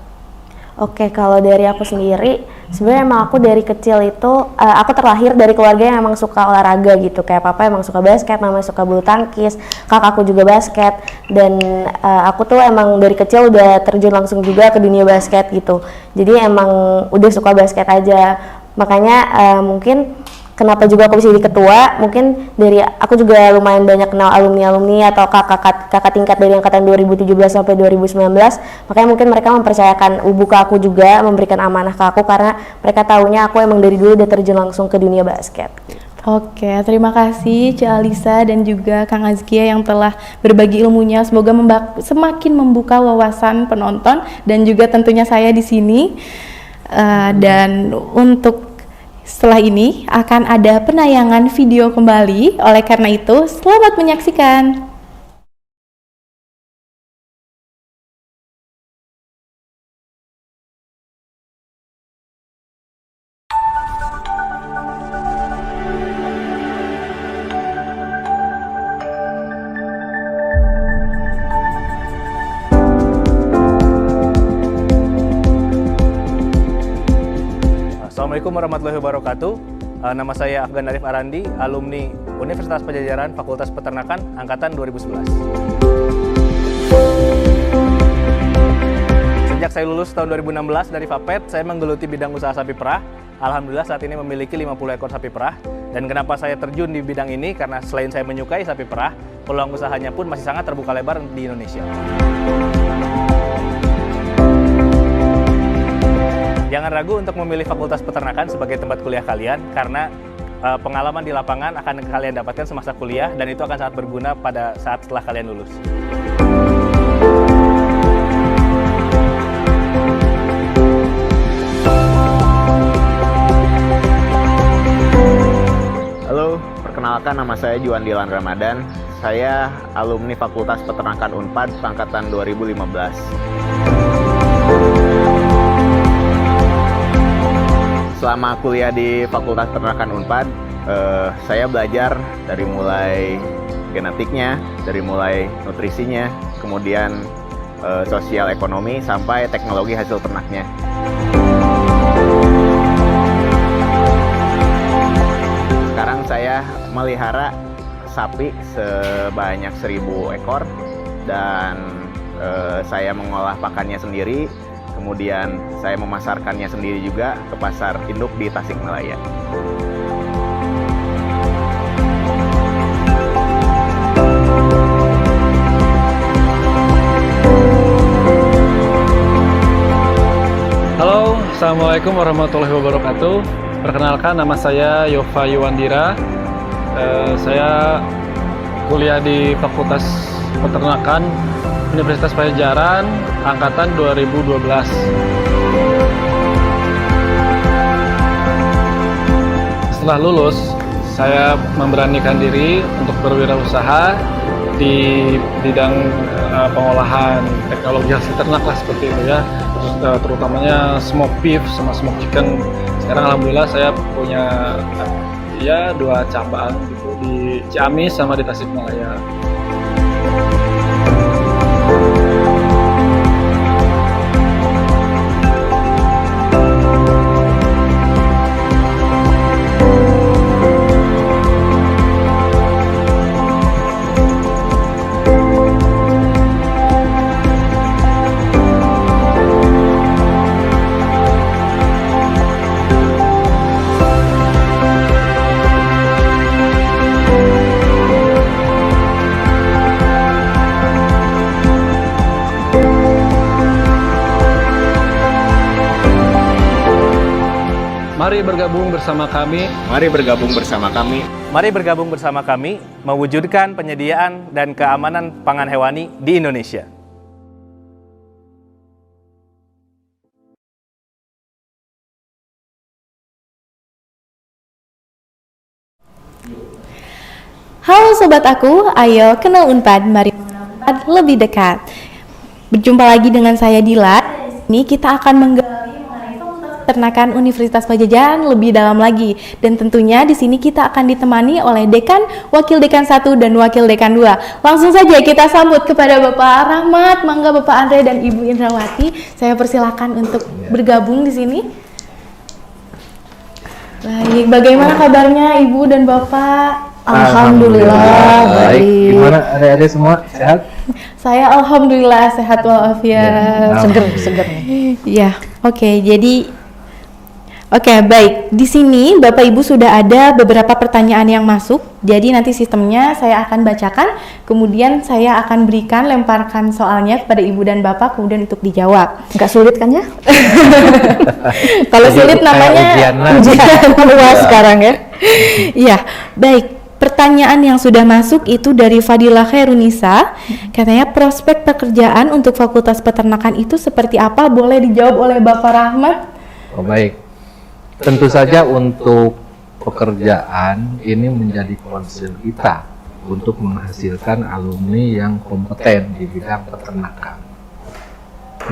Oke, kalau dari aku sendiri, sebenarnya emang aku dari kecil itu, aku terlahir dari keluarga yang emang suka olahraga gitu. Kayak papa emang suka basket, mama suka bulu tangkis, kakakku juga basket. Dan aku tuh emang dari kecil udah terjun langsung juga ke dunia basket gitu. Jadi emang udah suka basket aja. Makanya mungkin kenapa juga aku bisa jadi ketua, mungkin dari aku juga lumayan banyak kenal alumni-alumni atau kakak tingkat dari angkatan 2017 sampai 2019, makanya mungkin mereka mempercayakan UBU ke aku juga, memberikan amanah ke aku karena mereka tahunya aku emang dari dulu udah terjun langsung ke dunia basket. Oke, terima kasih Cik Alisa dan juga Kang Azkia yang telah berbagi ilmunya. Semoga semakin membuka wawasan penonton dan juga tentunya saya di sini. Dan untuk setelah ini akan ada penayangan video kembali, oleh karena itu selamat menyaksikan. Assalamualaikum warahmatullahi wabarakatuh. Nama saya Afgan Arif Arandi, alumni Universitas Pajajaran Fakultas Peternakan Angkatan 2011. Sejak saya lulus tahun 2016 dari FAPET, saya menggeluti bidang usaha sapi perah. Alhamdulillah saat ini memiliki 50 ekor sapi perah. Dan kenapa saya terjun di bidang ini? Karena selain saya menyukai sapi perah, peluang usahanya pun masih sangat terbuka lebar di Indonesia. Jangan ragu untuk memilih Fakultas Peternakan sebagai tempat kuliah kalian, karena pengalaman di lapangan akan kalian dapatkan semasa kuliah dan itu akan sangat berguna pada saat setelah kalian lulus. Halo, perkenalkan nama saya Juan Dilan Ramadan. Saya alumni Fakultas Peternakan Unpad angkatan 2015. Selama kuliah di Fakultas Peternakan Unpad, saya belajar dari mulai genetiknya, dari mulai nutrisinya, kemudian sosial ekonomi, sampai teknologi hasil ternaknya. Sekarang saya melihara sapi sebanyak 1.000 ekor dan saya mengolah pakannya sendiri. Kemudian saya memasarkannya sendiri juga ke pasar induk di Tasikmalaya. Halo, Assalamualaikum warahmatullahi wabarakatuh. Perkenalkan, nama saya Yova Yuwandira. Saya kuliah di Fakultas Peternakan Universitas Pajajaran angkatan 2012. setelah lulus, saya memberanikan diri untuk berwirausaha di bidang pengolahan teknologi hasil ternak lah seperti itu ya. Terutamanya smoke beef sama smoke chicken. Sekarang alhamdulillah saya punya ya 2 cabang gitu di Ciamis sama di Tasikmalaya. Mari bergabung bersama kami. Mari bergabung bersama kami. Mari bergabung bersama kami mewujudkan penyediaan dan keamanan pangan hewani di Indonesia. Halo sobat aku, ayo kenal Unpad, mari mengenal Unpad lebih dekat. Berjumpa lagi dengan saya Dila. Ini kita akan menggali mengenai Fakultas Peternakan Universitas Padjadjaran lebih dalam lagi. Dan tentunya di sini kita akan ditemani oleh Dekan, Wakil Dekan 1 dan Wakil Dekan 2. Langsung saja kita sambut kepada Bapak Rahmat, mangga Bapak Andre dan Ibu Indrawati. Saya persilakan untuk bergabung di sini. Baik, bagaimana kabarnya Ibu dan Bapak? Alhamdulillah baik. Gimana adik-adik semua sehat? Saya alhamdulillah sehat walafiat. Seger. Ya, oke. Jadi baik. Di sini Bapak Ibu sudah ada beberapa pertanyaan yang masuk. Jadi nanti sistemnya saya akan bacakan, kemudian saya akan lemparkan soalnya kepada Ibu dan Bapak kemudian untuk dijawab. Nggak sulit kan ya? Kalau sulit namanya ujian luas sekarang ya. Iya, baik. Pertanyaan yang sudah masuk itu dari Fadilah Khairunisa. Katanya prospek pekerjaan untuk Fakultas Peternakan itu seperti apa? Boleh dijawab oleh Bapak Rahmat? Oh, baik. Tentu saja untuk pekerjaan ini menjadi concern kita untuk menghasilkan alumni yang kompeten di bidang peternakan.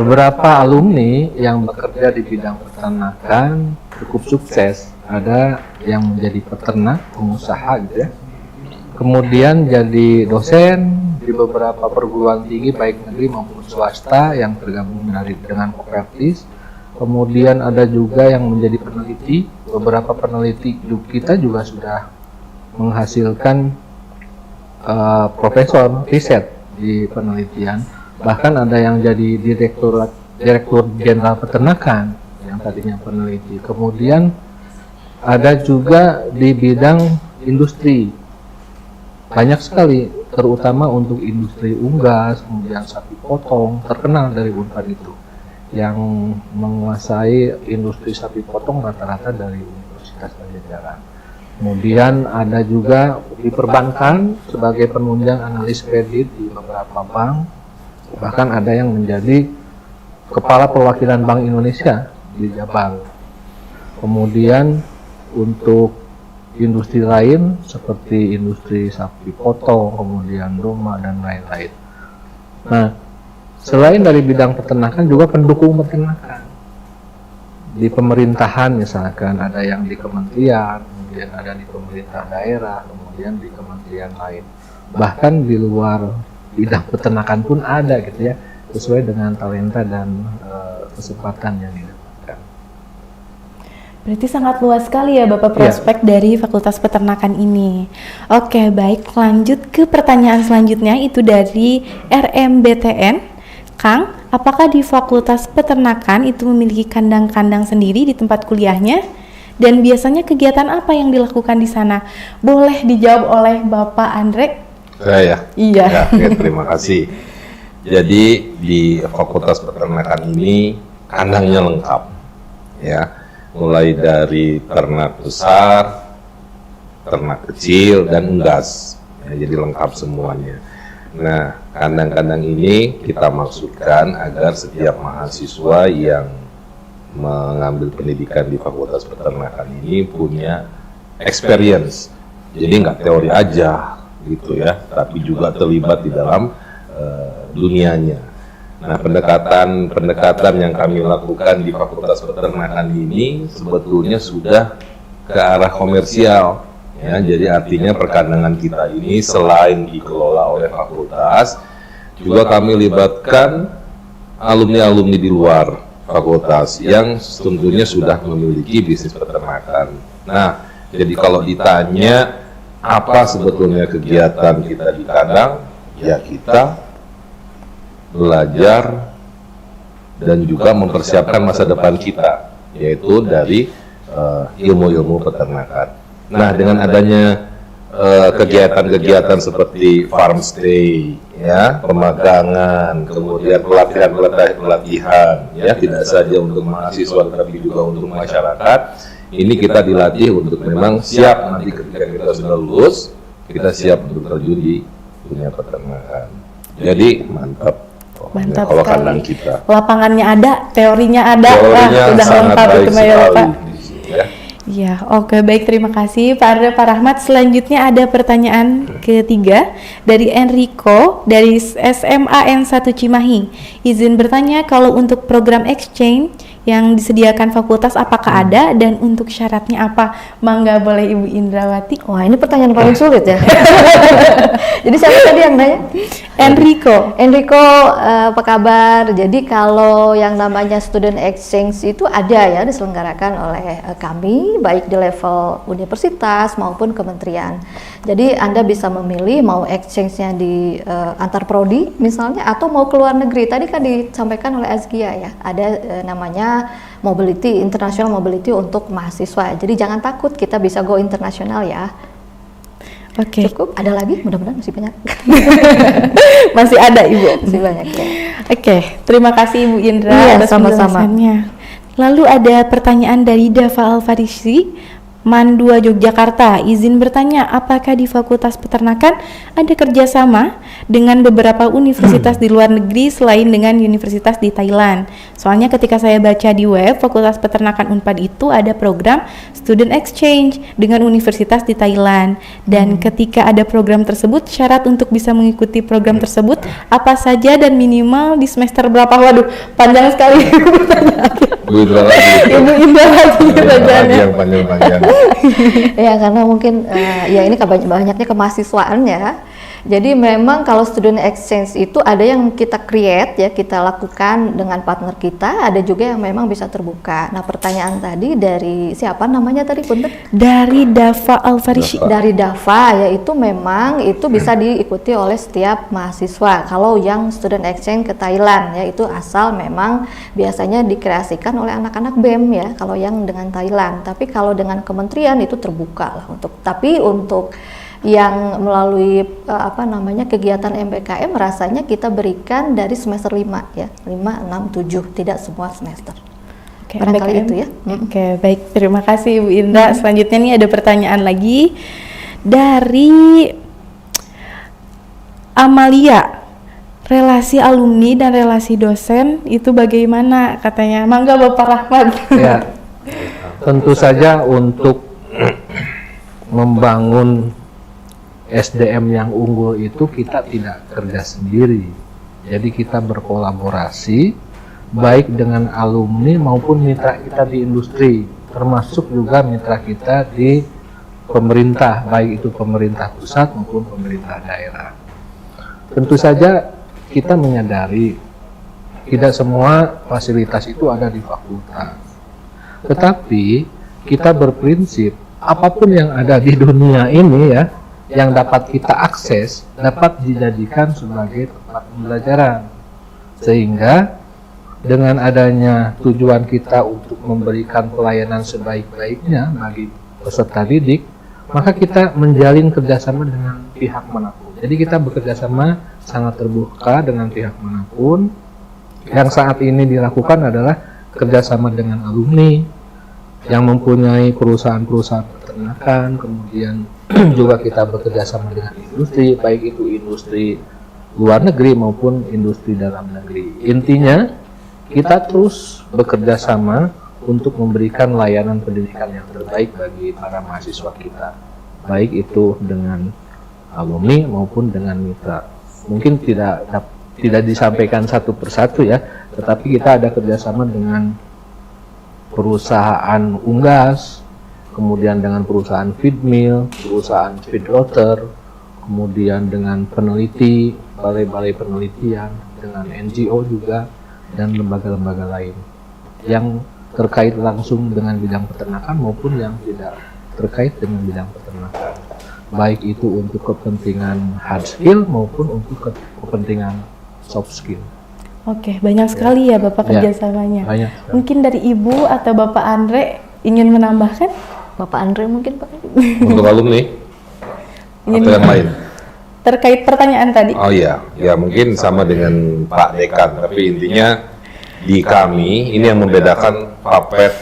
Beberapa alumni yang bekerja di bidang peternakan cukup sukses. Ada yang menjadi peternak, pengusaha gitu ya. Kemudian jadi dosen di beberapa perguruan tinggi baik negeri maupun swasta yang tergabung dengan Kopertis. Kemudian ada juga yang menjadi peneliti. Beberapa peneliti kita juga sudah menghasilkan profesor riset di penelitian. Bahkan ada yang jadi direktur jenderal peternakan yang tadinya peneliti. Kemudian ada juga di bidang industri, banyak sekali, terutama untuk industri unggas, kemudian sapi potong, terkenal dari Unpad itu. Yang menguasai industri sapi potong rata-rata dari Universitas Padjadjaran. Kemudian ada juga di perbankan sebagai penunjang analis kredit di beberapa bank, bahkan ada yang menjadi kepala perwakilan Bank Indonesia di Jabar. Kemudian untuk industri lain seperti industri sapi potong, kemudian domba dan lain-lain. Nah, selain dari bidang peternakan juga pendukung peternakan. Di pemerintahan misalkan ada yang di kementerian, kemudian ada di pemerintah daerah, kemudian di kementerian lain. Bahkan di luar bidang peternakan pun ada gitu ya, sesuai dengan talenta dan kesempatan yang didapatkan. Berarti sangat luas sekali ya Bapak prospek dari Fakultas Peternakan ini. Oke, baik, lanjut ke pertanyaan selanjutnya itu dari RMBTN. Kang, apakah di Fakultas Peternakan itu memiliki kandang-kandang sendiri di tempat kuliahnya? Dan biasanya kegiatan apa yang dilakukan di sana? Boleh dijawab oleh Bapak Andre? Saya ya? Iya. Ya, oke, terima kasih. Jadi di Fakultas Peternakan ini kandangnya lengkap, ya. Mulai dari ternak besar, ternak kecil, dan unggas. Ya, jadi lengkap semuanya. Nah, kandang-kandang ini kita maksudkan agar setiap mahasiswa yang mengambil pendidikan di Fakultas Peternakan ini punya experience. Jadi nggak teori aja gitu ya, tapi juga terlibat di dalam dunianya. Nah, pendekatan yang kami lakukan di Fakultas Peternakan ini sebetulnya sudah ke arah komersial. Ya, jadi artinya perkandangan kita ini selain dikelola oleh fakultas, juga kami libatkan alumni-alumni di luar fakultas yang tentunya sudah memiliki bisnis peternakan. Nah, jadi kalau ditanya apa sebetulnya kegiatan kita di kandang, ya kita belajar dan juga mempersiapkan masa depan kita, yaitu dari ilmu-ilmu peternakan. Nah, dengan adanya kegiatan-kegiatan seperti farm stay, ya, pemagangan, kemudian pelatihan, ya, tidak saja untuk mahasiswa tapi juga untuk masyarakat. Ini kita dilatih untuk memang siap nanti ketika kita sudah lulus, kita siap untuk terjun di dunia peternakan. Jadi mantap. Mantap kalau sekali. kandang kita. Lapangannya ada, teorinya ada, Teorinya udah sangat lengkap baik itu Mbak ya, Pak. Ya. Ya, oke, baik, terima kasih Pak Arda, Pak Rahmat. Selanjutnya ada pertanyaan ketiga dari Enrico dari SMA N1 Cimahi. Izin bertanya, kalau untuk program exchange yang disediakan fakultas apakah ada dan untuk syaratnya apa? Mangga, boleh Ibu Indrawati. Wah, ini pertanyaan paling sulit ya. Jadi siapa tadi yang nanya? Enrico. Enrico, apa kabar? Jadi kalau yang namanya student exchange itu ada ya, diselenggarakan oleh kami baik di level universitas maupun kementerian. Jadi Anda bisa memilih mau exchange-nya di antar prodi misalnya atau mau ke luar negeri. Tadi kan disampaikan oleh Azkia ya, ada namanya mobility, international mobility untuk mahasiswa. Jadi jangan takut, kita bisa go internasional ya. Oke. Cukup? Ada lagi? Mudah-mudahan masih banyak. Masih ada Ibu. Masih banyak ya. Oke, terima kasih Ibu Indra Iya, atas sama-sama. penjelasannya. Lalu ada pertanyaan dari Dava Alfarisi, MAN 2 Yogyakarta. Izin bertanya, apakah di Fakultas Peternakan ada kerjasama dengan beberapa universitas di luar negeri selain dengan universitas di Thailand? Soalnya ketika saya baca di web Fakultas Peternakan Unpad itu ada program student exchange dengan universitas di Thailand. Dan ketika ada program tersebut, syarat untuk bisa mengikuti program tersebut apa saja dan minimal di semester berapa? Waduh, panjang sekali pertanyaannya. Bu Indra lagi. Ibu Indra lagi pertanyaannya. Yang panjang-panjang. Ya karena mungkin ya ini banyaknya kemahasiswaan ya. Jadi memang kalau student exchange itu ada yang kita create ya, kita lakukan dengan partner kita, ada juga yang memang bisa terbuka. Nah, pertanyaan tadi dari siapa namanya tadi, Punten? Dari Dava Alfarisi. Dari Dava, yaitu memang itu bisa diikuti oleh setiap mahasiswa. Kalau yang student exchange ke Thailand ya, itu asal memang biasanya dikreasikan oleh anak-anak BEM ya, kalau yang dengan Thailand. Tapi kalau dengan kementerian itu terbuka lah untuk yang melalui kegiatan MPKM rasanya kita berikan dari semester 5 ya, 5, 6, 7, tidak semua semester. Oke, barangkali MPKM. itu ya. Oke, baik, terima kasih Bu Indra. Selanjutnya nih ada pertanyaan lagi dari Amalia. Relasi alumni dan relasi dosen itu bagaimana katanya? Mangga Bapak Rahmat. Ya, tentu saja untuk membangun SDM yang unggul itu kita tidak kerja sendiri. Jadi kita berkolaborasi baik dengan alumni maupun mitra kita di industri, termasuk juga mitra kita di pemerintah, baik itu pemerintah pusat maupun pemerintah daerah. Tentu saja kita menyadari tidak semua fasilitas itu ada di fakultas. Tetapi kita berprinsip apapun yang ada di dunia ini ya, yang dapat kita akses dapat dijadikan sebagai tempat pembelajaran, sehingga dengan adanya tujuan kita untuk memberikan pelayanan sebaik-baiknya bagi peserta didik, maka kita menjalin kerjasama dengan pihak manapun. Jadi kita bekerjasama sangat terbuka dengan pihak manapun. Yang saat ini dilakukan adalah kerjasama dengan alumni yang mempunyai perusahaan-perusahaan peternakan, kemudian juga kita bekerja sama dengan industri, baik itu industri luar negeri maupun industri dalam negeri. Intinya kita terus bekerja sama untuk memberikan layanan pendidikan yang terbaik bagi para mahasiswa kita, baik itu dengan alumni maupun dengan mitra. Mungkin tidak disampaikan satu persatu ya, tetapi kita ada kerjasama dengan perusahaan unggas, kemudian dengan perusahaan feed mill, perusahaan feed rotter, kemudian dengan peneliti, balai-balai penelitian, dengan NGO juga, dan lembaga-lembaga lain yang terkait langsung dengan bidang peternakan maupun yang tidak terkait dengan bidang peternakan, baik itu untuk kepentingan hard skill maupun untuk kepentingan soft skill. Oke, banyak sekali ya Bapak kerjasamanya. Banyak. Mungkin dari Ibu atau Bapak Andre ingin menambahkan? Bapak Andre mungkin Pak. Untuk alumni atau yang lain? Terkait pertanyaan tadi. Oh iya, ya mungkin sama dengan Pak Dekan, tapi intinya di kami ini yang membedakan Fapet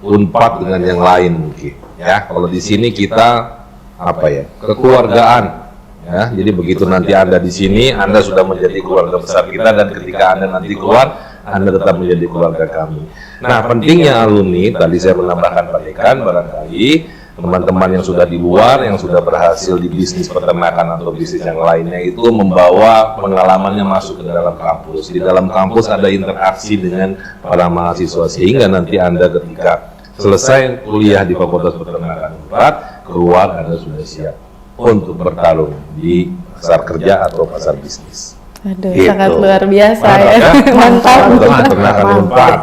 Unpad dengan yang lain mungkin. Ya, kalau di sini kita apa ya, kekeluargaan. Ya, jadi begitu nanti Anda di sini, Anda sudah menjadi keluarga besar kita, dan ketika Anda nanti keluar, Anda tetap menjadi keluarga kami. Nah, pentingnya alumni, tadi saya menambahkan Pak Dekan, barangkali teman-teman yang sudah di luar, yang sudah berhasil di bisnis peternakan atau bisnis yang lainnya itu membawa pengalamannya masuk ke dalam kampus. Di dalam kampus ada interaksi dengan para mahasiswa, sehingga nanti Anda ketika selesai kuliah di Fakultas Peternakan 4, keluar Anda sudah siap untuk bertarung di pasar kerja atau pasar bisnis. Aduh, Gitu. sangat luar biasa Mantap, ya. Mantap.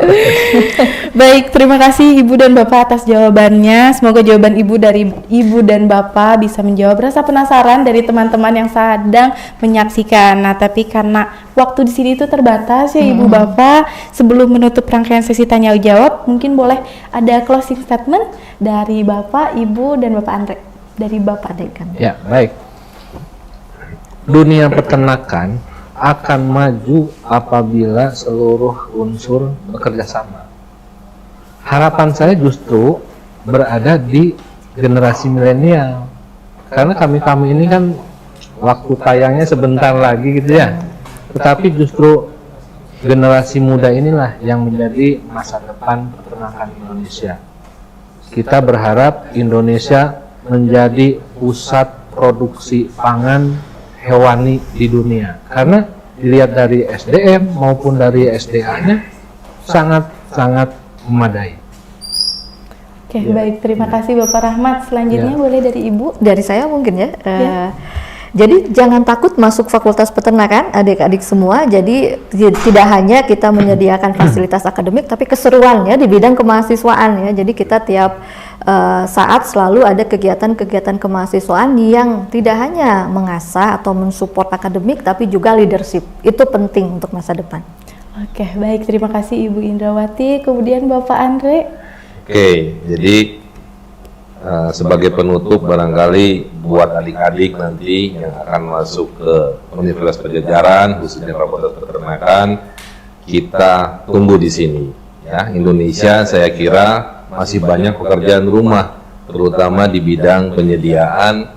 Baik, terima kasih Ibu dan Bapak atas jawabannya. Semoga jawaban Ibu dari Ibu dan Bapak bisa menjawab rasa penasaran dari teman-teman yang sedang menyaksikan. Nah, tapi karena waktu di sini itu terbatas ya Ibu Bapak, sebelum menutup rangkaian sesi tanya jawab, mungkin boleh ada closing statement dari Bapak, Ibu dan Bapak Andre. Dari Bapak Dekan. Ya, baik. Dunia peternakan akan maju apabila seluruh unsur bekerja sama. Harapan saya justru berada di generasi milenial, karena kami ini kan waktu tayangnya sebentar lagi gitu ya, tetapi justru generasi muda inilah yang menjadi masa depan peternakan Indonesia. Kita berharap Indonesia menjadi pusat produksi pangan hewani di dunia, karena dilihat dari SDM maupun dari SDA-nya sangat memadai. Oke, baik, terima kasih Bapak Rahmat. Selanjutnya boleh dari Ibu. Dari saya mungkin ya. Jadi jangan takut masuk Fakultas Peternakan, adik-adik semua. Jadi tidak hanya kita menyediakan fasilitas akademik, tapi keseruannya di bidang kemahasiswaan ya. Jadi kita tiap saat selalu ada kegiatan-kegiatan kemahasiswaan yang tidak hanya mengasah atau mensupport akademik, tapi juga leadership. Itu penting untuk masa depan. Oke, baik, terima kasih Ibu Indrawati. Kemudian Bapak Andre. Oke, jadi sebagai penutup barangkali buat adik-adik nanti yang akan masuk ke Universitas Pajajaran, khususnya Fakultas Peternakan, kita tunggu di sini. Ya, Indonesia saya kira masih banyak pekerjaan rumah, terutama di bidang penyediaan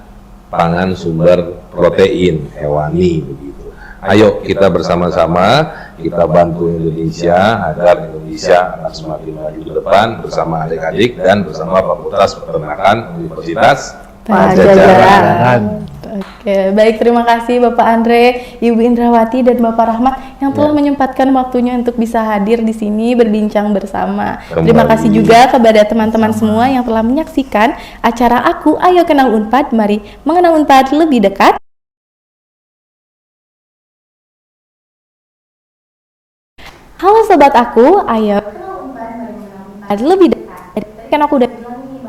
pangan sumber protein hewani begitu. Ayo kita bersama-sama kita bantu Indonesia agar Indonesia akan semakin maju ke depan bersama adik-adik dan bersama Fakultas Peternakan Universitas Pajajaran. Oke, baik, terima kasih Bapak Andre, Ibu Indrawati dan Bapak Rahmat yang telah menyempatkan waktunya untuk bisa hadir di sini berbincang bersama. Terima kasih juga kepada teman-teman semua yang telah menyaksikan acara Aku Ayo Kenal Unpad. Mari mengenal Unpad lebih dekat. Halo Sobat Aku, ayo kenal Unpad lebih dekat. Kan aku udah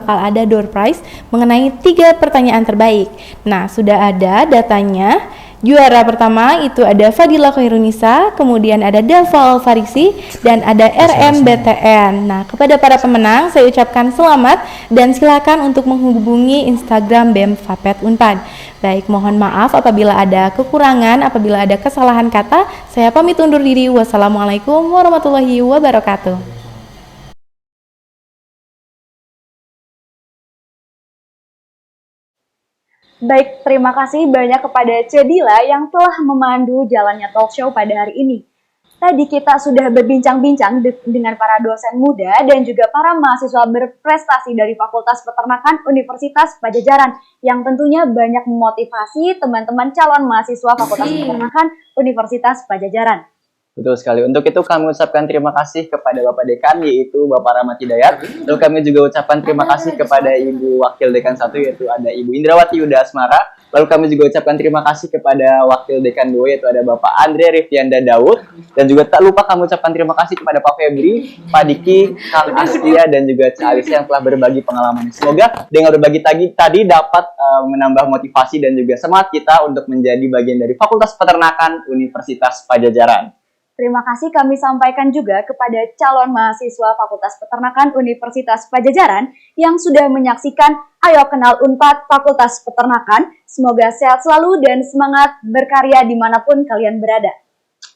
bakal ada door prize mengenai 3 pertanyaan terbaik. Nah, sudah ada datanya. Juara pertama itu ada Fadila Khairunisa, kemudian ada Dava Alfarisi, dan ada RMBTN. Nah, kepada para pemenang saya ucapkan selamat dan silakan untuk menghubungi Instagram BEM Fapet Unpad. Baik, mohon maaf apabila ada kekurangan, apabila ada kesalahan kata. Saya pamit undur diri. Wassalamualaikum warahmatullahi wabarakatuh. Baik, terima kasih banyak kepada Cedila yang telah memandu jalannya talk show pada hari ini. Tadi kita sudah berbincang-bincang dengan para dosen muda dan juga para mahasiswa berprestasi dari Fakultas Peternakan Universitas Padjadjaran yang tentunya banyak memotivasi teman-teman calon mahasiswa Fakultas Peternakan Universitas Padjadjaran. Betul sekali. Untuk itu kami ucapkan terima kasih kepada Bapak Dekan, yaitu Bapak Rahmat Hidayat. Lalu kami juga ucapkan terima kasih kepada Ibu Wakil Dekan 1, yaitu ada Ibu Indrawati Yuda Asmara. Lalu kami juga ucapkan terima kasih kepada Wakil Dekan 2, yaitu ada Bapak Andre Rifyanda Daud. Dan juga tak lupa kami ucapkan terima kasih kepada Pak Febri, Pak Diki, Kang Astia, dan juga Cak Alisa yang telah berbagi pengalaman. Semoga dengan berbagi tadi dapat menambah motivasi dan juga semangat kita untuk menjadi bagian dari Fakultas Peternakan Universitas Padjadjaran. Terima kasih kami sampaikan juga kepada calon mahasiswa Fakultas Peternakan Universitas Padjadjaran yang sudah menyaksikan Ayo Kenal Unpad Fakultas Peternakan. Semoga sehat selalu dan semangat berkarya dimanapun kalian berada.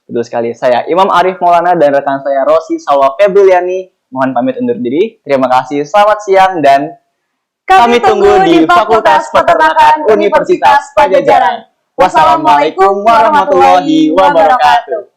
Betul sekali. Saya Imam Arif Maulana dan rekan saya Rosi Salwa Febriliani. Mohon pamit undur diri. Terima kasih, selamat siang, dan kami tunggu di Fakultas Peternakan Universitas Padjadjaran. Wassalamualaikum warahmatullahi wabarakatuh.